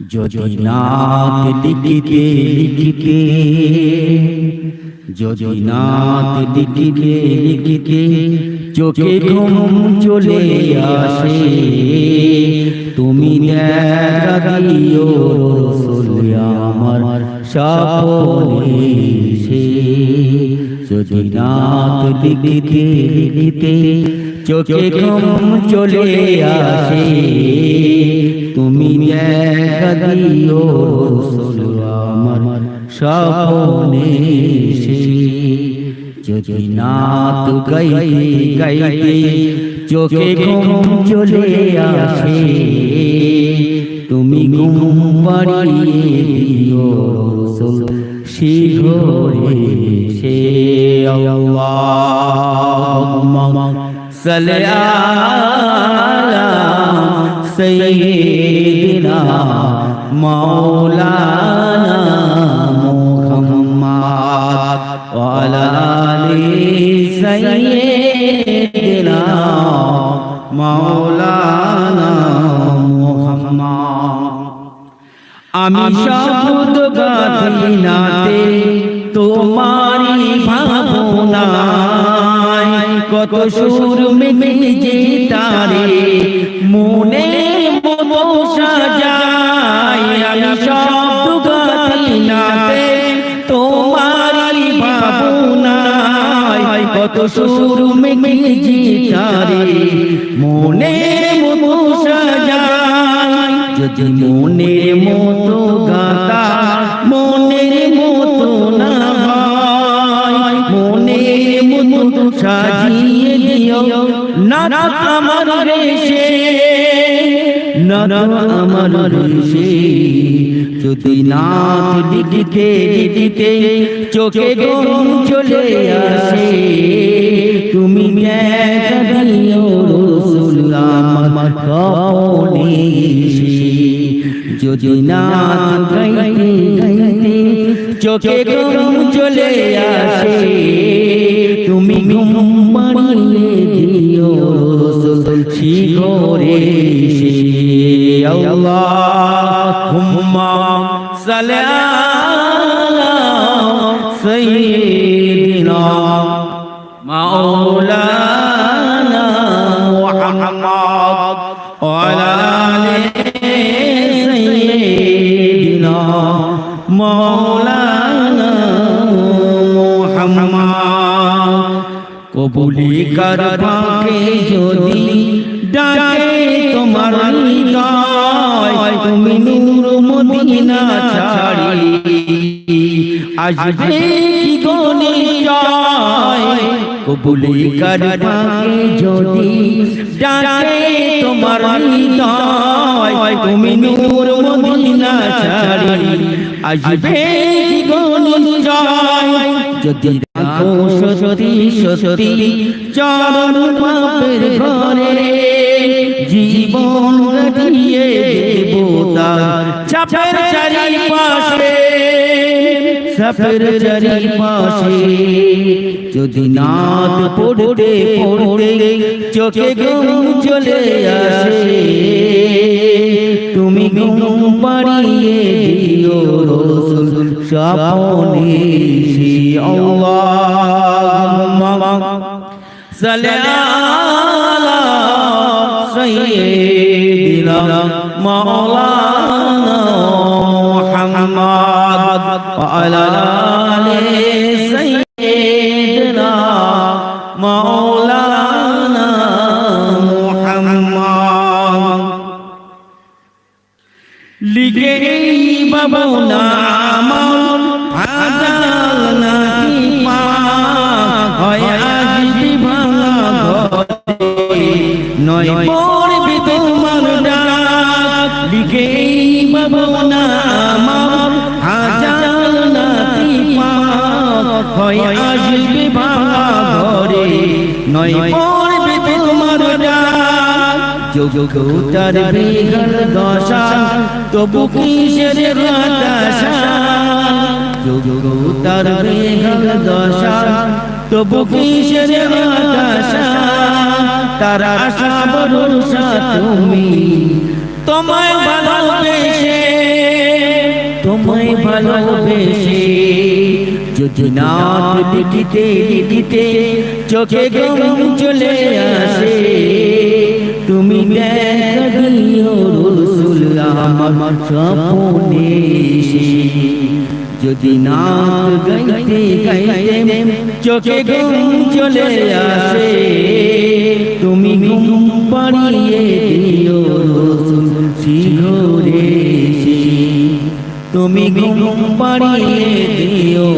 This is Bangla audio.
যদি নাত লিখিতে লিখিতে, যদি নাত লিখিতে লিখিতে চোখে ঘুম চলে আসে, তুমি দেখা দিও রাসূল আমার স্বপ্নে এসে। যদি নাত লিখিতে লিখিতে চোখে ঘুম চলে আসে, তুমি দেখা দিও রাসূল আমার স্বপ্নে এসে। যদি নাত গাইতে গাইতে চোখে ঘুম চলে আসে, তুমি ঘুম পাড়িয়ে দিও রাসূল শিহরে এসে। আল্লাহুম্মা সাল্লি আলা সাইয়্যিদিনা মাওলানা মুহাম্মদ ওয়া আলা আলি সাইয়্যিদিনা মাওলানা মুহাম্মদ। আমি শব্দ গাঁথি নাতে তোমারি ভাবনায়, কত সুর মেঘে তারে মনে মতো সাজায়। আমি শব্দ গাঁথি নাতে তোমারি ভাবনায়, কত সুর মেঘে তারে মনে মতো সাজায়। যদি মনের মতো গাতা মনের মতো না হয়, মনের মতো সাজিয়ে দিও না আমার রেশে, না আমার রেশে। যদি নাত লিখিতে লিখিতে চোখে ঘুম চলে আসে, তুমি দেখা দিও রাসূল আমার স্বপ্নে এসে। যদি নাত গাইতে গাইতে চোখে ঘুম চলে আসে, তুমি ঘুম পাড়িয়ে দিও রাসূল শিহরে এসে। আল্লাহুম্মা সাল্লি আলা সাইয়্যিদিনা মাওলানা মুহাম্মদ ওয়া আলা আলি সাইয়্যিদিনা মাওলানা মুহাম্মদ। কবুলি কর পাকে যদি ডাকে তোমার হৃদয়, তুমি নূর মদিনা ছাড়ি আসবে কি গো নিশ্চয়। কবুলি কর পাকে যদি ডাকে তোমার হৃদয়, তুমি নূর মদিনা ছাড়ি আসবে কি গো নিশ্চয়। যদি রাখো সত্যি সত্যি চরণ পাপের ঘরে, জীবন দিয়ে দেব তার চাপের চারিপাশে, চাপের চারিপাশে। যদি নাত পড়তে পড়তে চোখে ঘুম চলে আসে, তুমি ঘুম পাড়িয়ে দিও রাসূল স্বপ্নে এসে। আল্লাহুম্মা সাল্লি আলা সাইয়্যিদিনা মাওলানা মুহাম্মদ ওয়া আলা আলি সাইয়্যিদিনা মাওলানা মুহাম্মদ। লিখে বাবনা আমল আজাল নাকি পা হয় আসবি ভাঙা ঘরে, নয় পড়বি তোমার ডাক। লিখে বাবনা আমল আজাল নাকি পা হয় আসবি ভাঙা ঘরে, নয় পড়বি তোমার ডাক। যোগ্য তার বিঘল দশা তবু কিসের হতাশা, যোগ্য তার বিঘল দশা তবু কিসের হতাশা। তার আশা ভরসা তুমি, তোমায় ভালোবেসে তোমায় ভালোবেসে যদি নাত দেখিতে দেখিতে চোখে ঘুম চলে আসে তুমি দেখা দিও রসুল আমার স্বপ্নে এসে যদি নাত গাইতে গাইতে চোখে ঘুম চলে আসে তুমি ঘুম পাড়িয়ে দিও রসুল শিহরে এসে তুমি ঘুম পাড়িয়ে দিও